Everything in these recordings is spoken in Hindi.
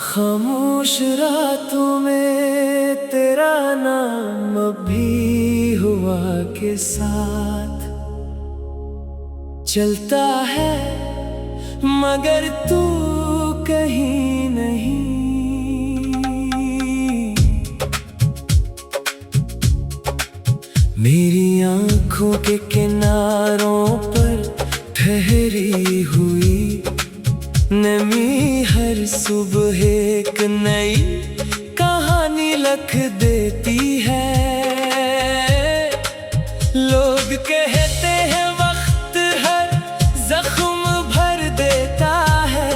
खामोश रातों में तेरा नाम भी हुआ के साथ चलता है, मगर तू कहीं नहीं। मेरी आंखों के किनारों पर ठहरी हुई नमी हर सुबह एक नई कहानी लिख देती है। लोग कहते हैं वक्त हर जख्म भर देता है,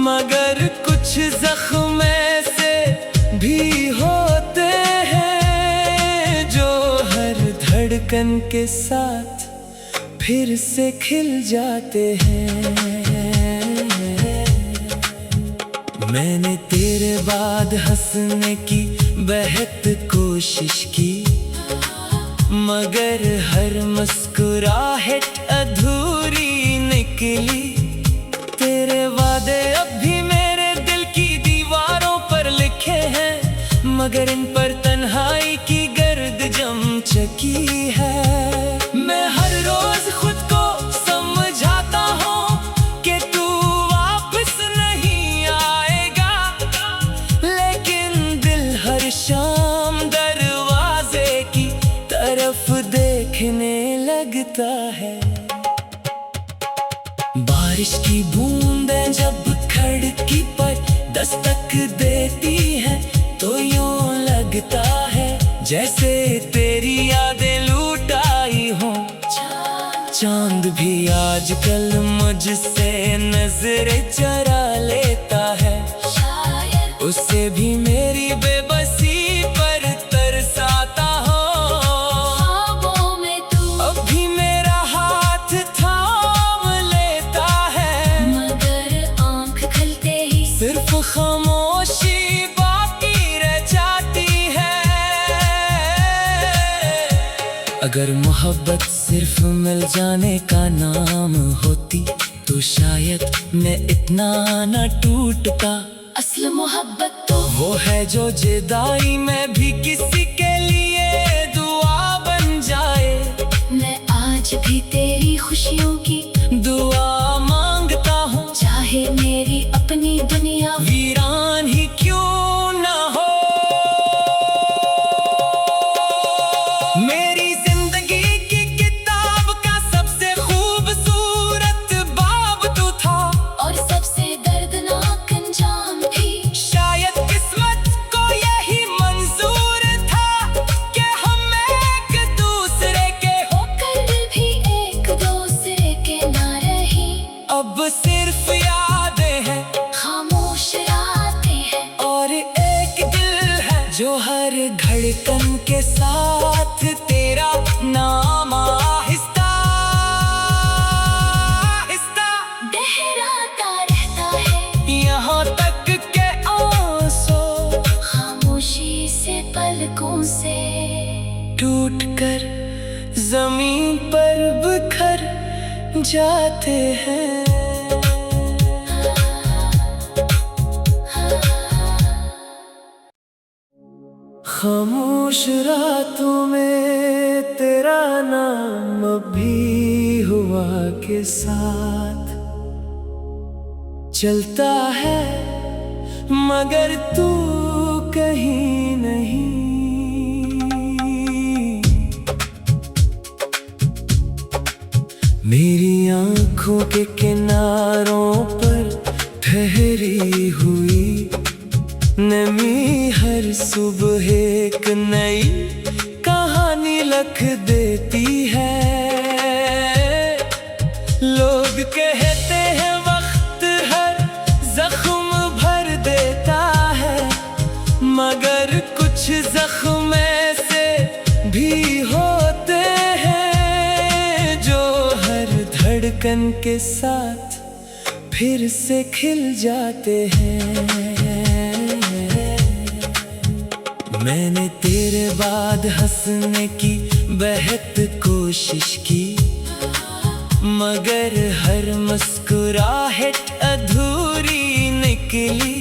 मगर कुछ जख्म ऐसे भी होते हैं जो हर धड़कन के साथ फिर से खिल जाते हैं। मैंने तेरे बाद हंसने की बेहद कोशिश की, मगर हर मुस्कुराहट अधूरी निकली। तेरे वादे अब भी मेरे दिल की दीवारों पर लिखे हैं, मगर इन पर तन्हाई की गर्द जम चुकी है। मैं हर रोज खुद को समझाता हूँ कि तू वापस नहीं आएगा, लेकिन दिल हर शाम दरवाजे की तरफ देखने लगता है। बारिश की बूंदें जब खिड़की पर दस्तक देती हैं, तो यूं लगता है जैसे तेरी यादें लूट आई हों। चांद भी आजकल मुझसे नजरें चरा लेता है, उसे भी मेरी बेबसी पर तरसाता हो। ख्वाबों में तू अब भी मेरा हाथ थाम लेता है, मगर आंख खुलते ही सिर्फ खामोशी बाकी रह जाती है। अगर मोहब्बत सिर्फ मिल जाने का नाम होती, तो शायद मैं इतना न टूटता। असल मोहब्बत तो वो है जो जुदाई में भी किसी के लिए दुआ बन जाए। मैं आज भी तेरी खुशियों की दुआ मांगता हूँ, चाहे मेरी अपनी दुनिया वीरान ही क्यों ना हो। मेरी जिंदगी की किताब का सबसे खूबसूरत बाब तू था, और सबसे दर्दनाक अंजाम भी। शायद किस्मत को यही मंजूर था कि हम एक दूसरे के होकर भी एक दूसरे के ना रही। अब सिर्फ यादें हैं, खामोश रातें हैं, और एक दिल है जो हर धड़कन के साथ तेरा नाम आहिस्ता आहिस्ता दोहराता रहता है। यहाँ तक के आंसू खामोशी से पलकों से टूट कर जमीन पर बिखर जाते हैं। खामोश रातों में तेरा नाम भी हुआ के साथ चलता है, मगर तू कहीं नहीं। मेरी आंखों के किनारों पर ठहरी हुई नमी हर सुबह एक नई कहानी लिख देती है। लोग कहते हैं वक्त हर जख्म भर देता है, मगर कुछ जख्म ऐसे भी होते हैं जो हर धड़कन के साथ फिर से खिल जाते हैं। मैंने तेरे बाद हंसने की बेहद कोशिश की, मगर हर मुस्कुराहट अधूरी निकली।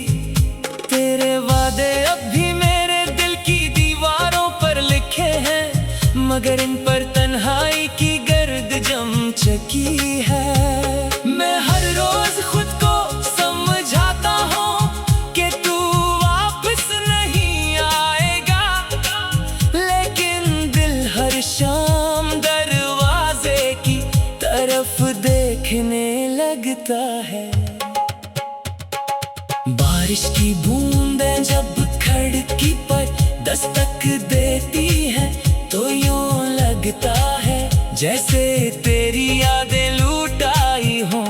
बारिश की बूंदें जब खिड़की पर दस्तक देती है तो यूं लगता है जैसे तेरी यादें लूट आई हो।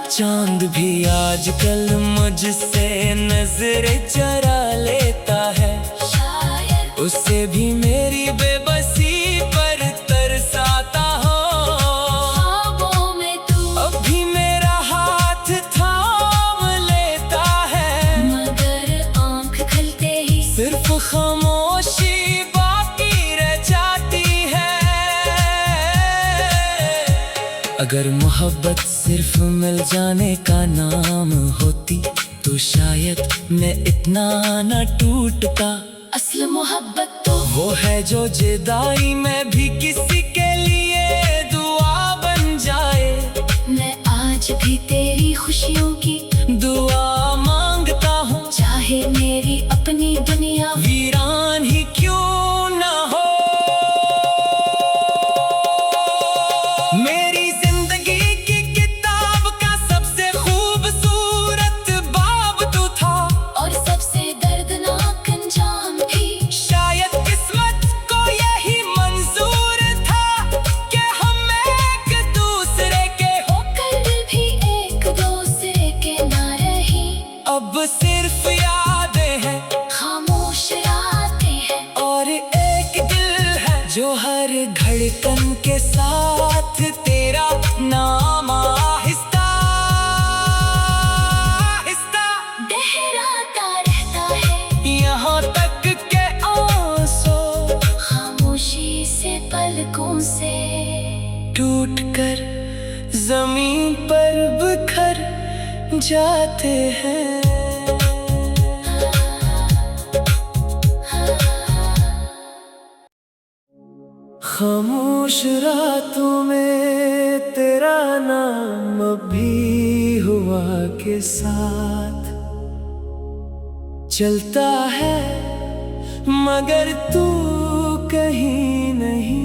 चांद भी आजकल मुझसे नजरें चरा लेता है, उसे भी मेरी बेबसी पर तरसाता हो। ख्वाबों में तू अभी मेरा हाथ थाम लेता है, मगर आंख खुलते ही सिर्फ खामोशी बाकी रह जाती है। अगर मोहब्बत सिर्फ मिल जाने का नाम होती तो शायद मैं इतना न टूटता। असल मोहब्बत तो वो है जो जुदाई में भी किसी के लिए दुआ बन जाए। मैं आज भी तेरी खुशियों की दुआ मांगता हूँ, चाहे मेरी अपनी दुनिया वीरान ही क्यों ना हो। मेरी जिंदगी की किताब का सबसे खूबसूरत बाब तू था, और सबसे दर्दनाक अंजाम भी। शायद किस्मत को यही मंजूर था कि हम एक दूसरे के होकर भी एक दूसरे के ना रही। अब सिर्फ यादें हैं, खामोश रातें हैं, और एक दिल है जो हर धड़कन के साथ तेरा नाम आहिस्ता आहिस्ता दोहराता रहता है। यहाँ तक के आंसू खामोशी से पलकों से टूट कर जमीन पर बिखर जाते हैं। खामोश रातों में तेरा नाम भी हुआ के साथ चलता है, मगर तू कहीं नहीं।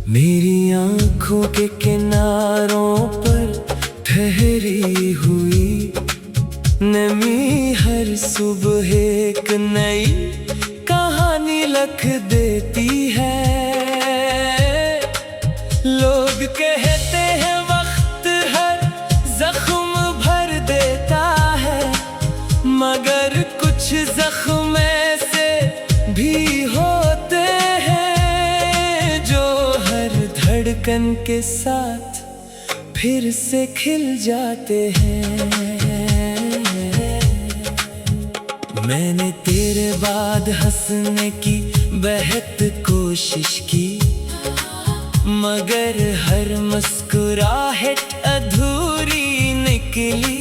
मेरी आंखों के किनारों पर ठहरी हुई नमी हर सुबह एक नई कहानी लिख देती है। लोग कहते हैं वक्त हर जख्म भर देता है, मगर कुछ जख्म ऐसे भी होते हैं जो हर धड़कन के साथ फिर से खिल जाते हैं। मैंने तेरे बाद हंसने की बेहद कोशिश की, मगर हर मुस्कुराहट अधूरी निकली।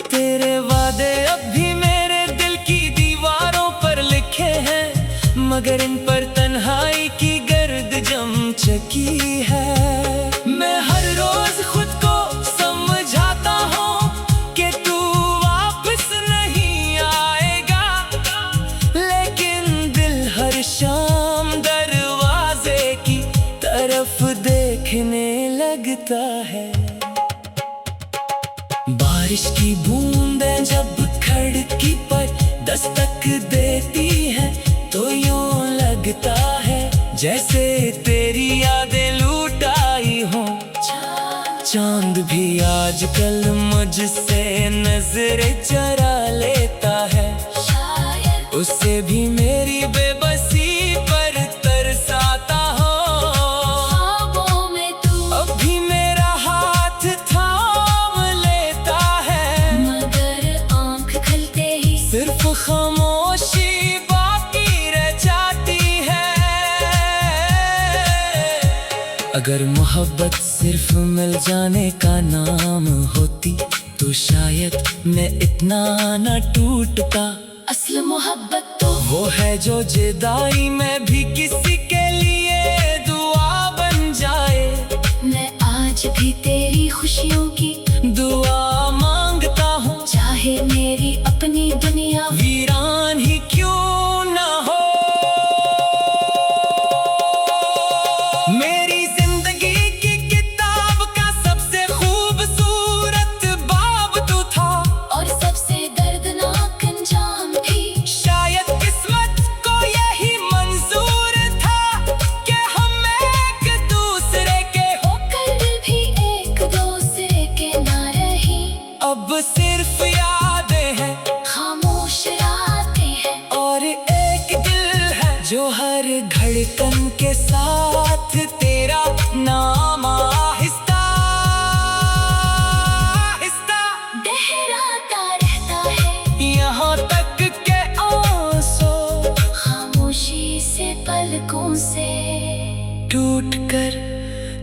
तेरे वादे अब भी मेरे दिल की दीवारों पर लिखे हैं, मगर इन पर तन्हाई की गर्द जम चुकी है। मैं हर रोज खुद को समझाता हूँ कि तू वापस नहीं आएगा, लेकिन दिल हर शाम दरवाजे की तरफ देखने लगता है। बारिश की बूंदें जब खिड़की पर दस्तक देती हैं तो यूं लगता है जैसे तेरी यादें लूट आई हो। चांद भी आजकल मुझसे नजरें चरा लेता है, उसे भी मेरी बेबसी पर तरसाता हो। ख्वाबों में तू अभी मेरा हाथ थाम लेता है, मगर आंख खुलते ही सिर्फ खामोशी बाकी रह जाती है। अगर मोहब्बत सिर्फ मिल जाने का नाम होती तो शायद मैं इतना न टूटता। असल मोहब्बत तो वो है जो जुदाई में भी किसी के लिए दुआ बन जाए। मैं आज भी तेरी खुशियों की दुआ मांगता हूँ, चाहे मेरी अपनी दुनिया वीरान ही क्यों ना हो। मेरी जिंदगी की किताब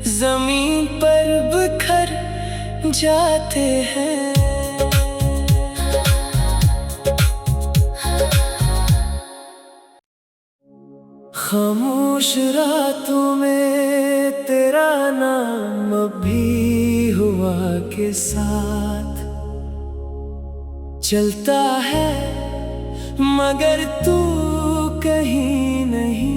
जमीन पर बिखर जाते हैं। खामोश रातों में तेरा नाम अभी हवा के साथ चलता है, मगर तू कहीं नहीं।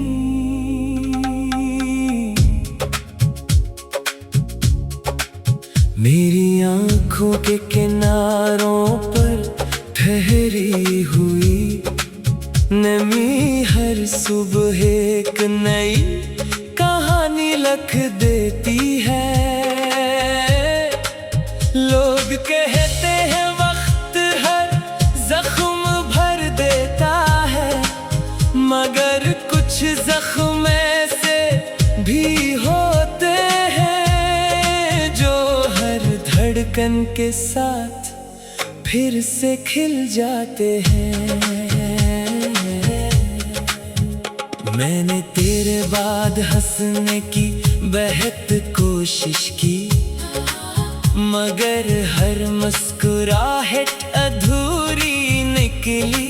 मेरी आँखों के किनारों पर ठहरी हुई नमी हर सुबह एक नई कहानी लिख देती है। लोग कहते हैं वक्त हर जख्म भर देता है, मगर कुछ जख्म ऐसे भी होते हैं जो हर धड़कन के साथ फिर से खिल जाते हैं। मैंने तेरे बाद हंसने की बेहद कोशिश की, मगर हर मुस्कुराहट अधूरी निकली।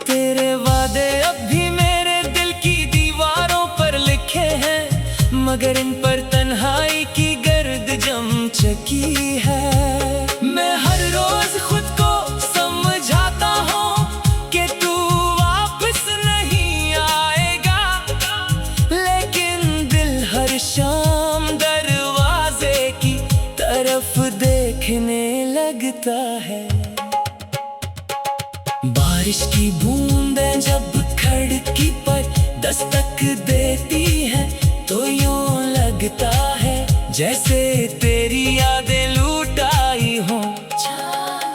तेरे वादे अब भी मेरे दिल की दीवारों पर लिखे हैं, मगर इन पर तन्हाई की गर्द जम चुकी है। मैं हर रोज खुद को समझाता हूँ कि तू वापस नहीं आएगा, लेकिन दिल हर शाम दरवाजे की तरफ देखने लगता है। बारिश की बूंदें जब खिड़की पर दस्तक देती हैं, तो यूं लगता है जैसे तेरी यादें लूट आई हों।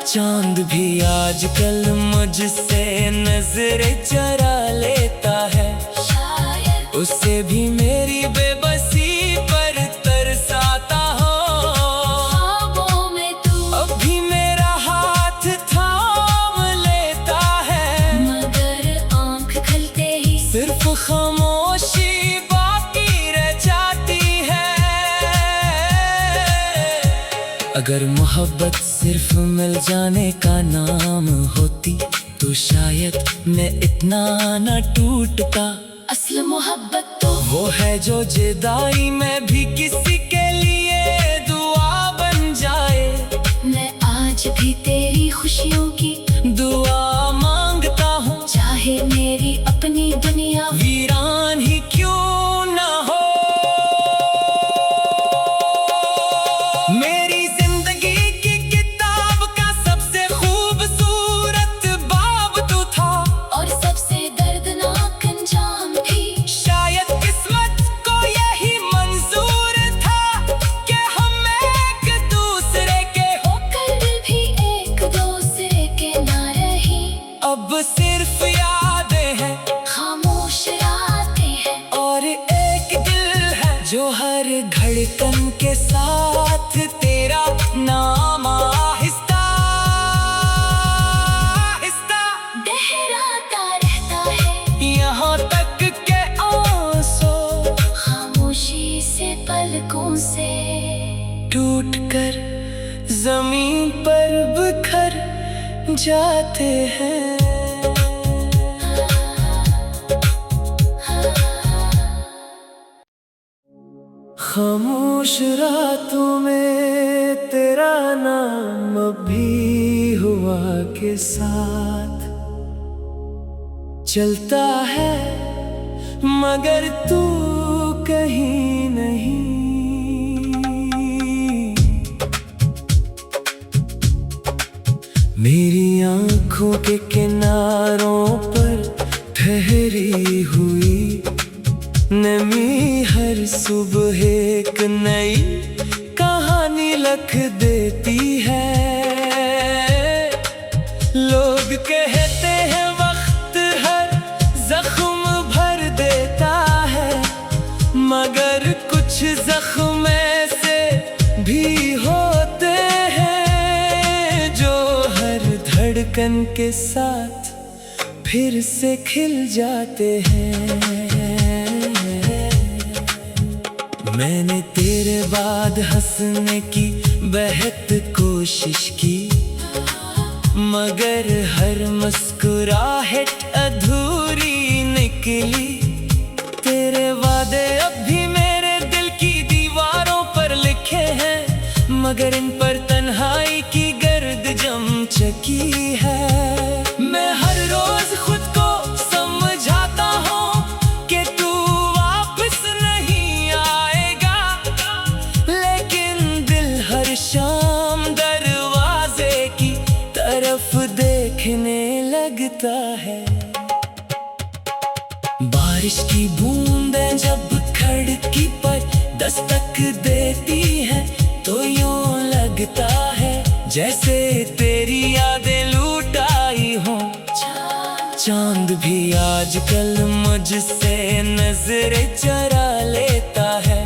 चांद भी आजकल मुझसे नजरें चुरा लेता है, उससे भी मेरी बेबसी पर तरसाता हो। ख्वाबों में तू अभी मेरा हाथ थाम लेता है, मगर आँख खुलते ही सिर्फ खामोशी बाकी रह जाती है। अगर मोहब्बत सिर्फ मिल जाने का नाम होती, तो शायद मैं इतना न टूटता। असल मोहब्बत तो वो है जो जुदाई में भी किसी के लिए दुआ बन जाए। मैं आज भी तेरी खुशियों की दुआ मांगता हूँ, चाहे मेरी अपनी दुनिया वीरान ही क्यों ना हो। मेरी जिंदगी की किताब का सबसे खूबसूरत बाब तू था, और सबसे दर्दनाक अंजाम भी। शायद किस्मत को यही मंजूर था कि हम एक दूसरे के होकर भी एक दूसरे के ना रही। अब सिर्फ यादें हैं, खामोश रातें हैं, और एक दिल है जो हर धड़कन के साथ तेरा नाम आहिस्ता आहिस्ता गहराता रहता है। यहाँ तक के आंसू खामोशी से पलकों से टूट कर जमीन पर बिखर जाते हैं। खामोश रातों में तेरा नाम अभी हवा के साथ चलता है, मगर तू कहीं नहीं। मेरी आँखों के किनारों पर ठहरी हुई नमी हर सुबह एक नई कहानी लिख देती है। लोग कहते हैं वक्त हर जख्म भर देता है, मगर कुछ जख्म ऐसे भी होते हैं जो हर धड़कन के साथ फिर से खिल जाते हैं। मैंने तेरे बाद हंसने की बेहद कोशिश की, मगर हर मुस्कुराहट अधूरी निकली। तेरे वादे अब भी मेरे दिल की दीवारों पर लिखे हैं, मगर इन पर तन्हाई की गर्द जम चुकी है। मैं हर रोज खुद को समझाता हूँ कि तू वापस नहीं आएगा, लेकिन दिल हर शाम दरवाजे की तरफ देखने लगता है। बारिश की बूंदें जब खिड़की पर दस्तक देती हैं, तो यूं लगता है जैसे तेरी यादें लूट आई हों। चांद भी आजकल मुझसे नजरें चुरा लेता है,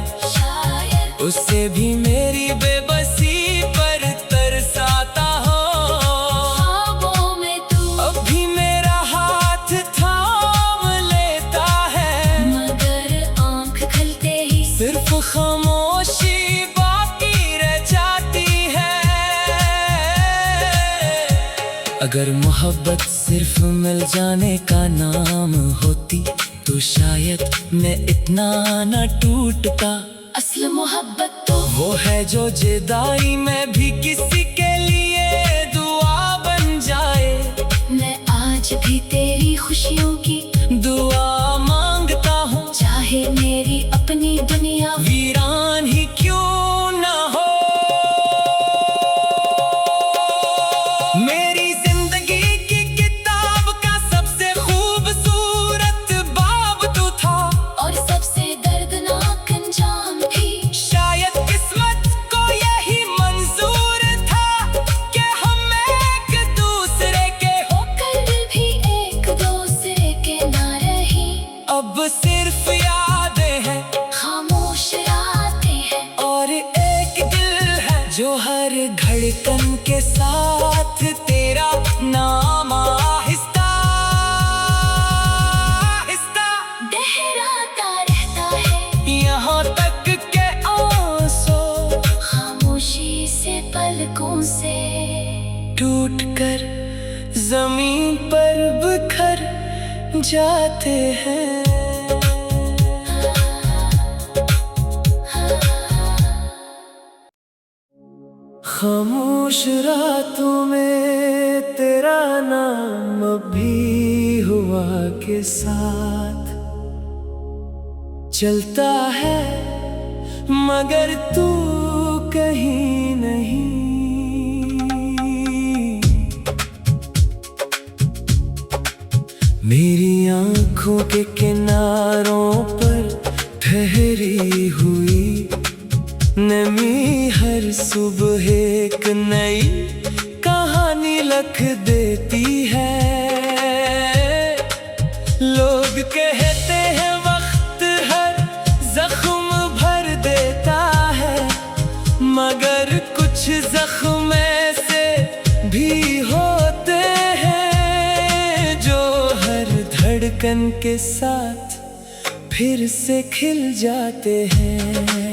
उससे भी मेरी बेबसी पर तरसाता हो। ख्वाबों में तू अभी मेरा हाथ थाम लेता है, मगर आंख खुलते ही सिर्फ खामोशी बाकी रह जाती है। अगर मोहब्बत सिर्फ मिल जाने का नाम होती, तो शायद मैं इतना न टूटता। असल मोहब्बत तो वो है जो जुदाई में भी किसी के लिए दुआ बन जाए। मैं आज भी तेरी खुशियों की दुआ मांगता हूँ, चाहे मेरी अपनी दुनिया वीरान ही क्यों ना हो। मेरी जिंदगी की किताब का सबसे खूबसूरत बाब तू था, और सबसे दर्दनाक अंजाम भी। शायद किस्मत को यही मंजूर था कि हम एक दूसरे के होकर भी एक दूसरे के ना रही। अब सिर्फ यादें हैं, खामोश रातें हैं, और एक दिल है जो हर धड़कन के साथ तेरा नाम आहिस्ता आहिस्ता दोहराता रहता है। यहाँ तक के आंसू खामोशी से पलकों से टूट कर जमीन पर बिखर जाते हैं। खामोश रातों में तेरा नाम भी हुआ के साथ चलता है, मगर तू कहीं नहीं। मेरी आंखों के किनारों पर ठहरी हुई नमी हर सुबह एक नई कहानी लिख देती है। लोग कहते हैं वक्त हर जख्म भर देता है, मगर कुछ जख्म ऐसे भी होते हैं जो हर धड़कन के साथ फिर से खिल जाते हैं।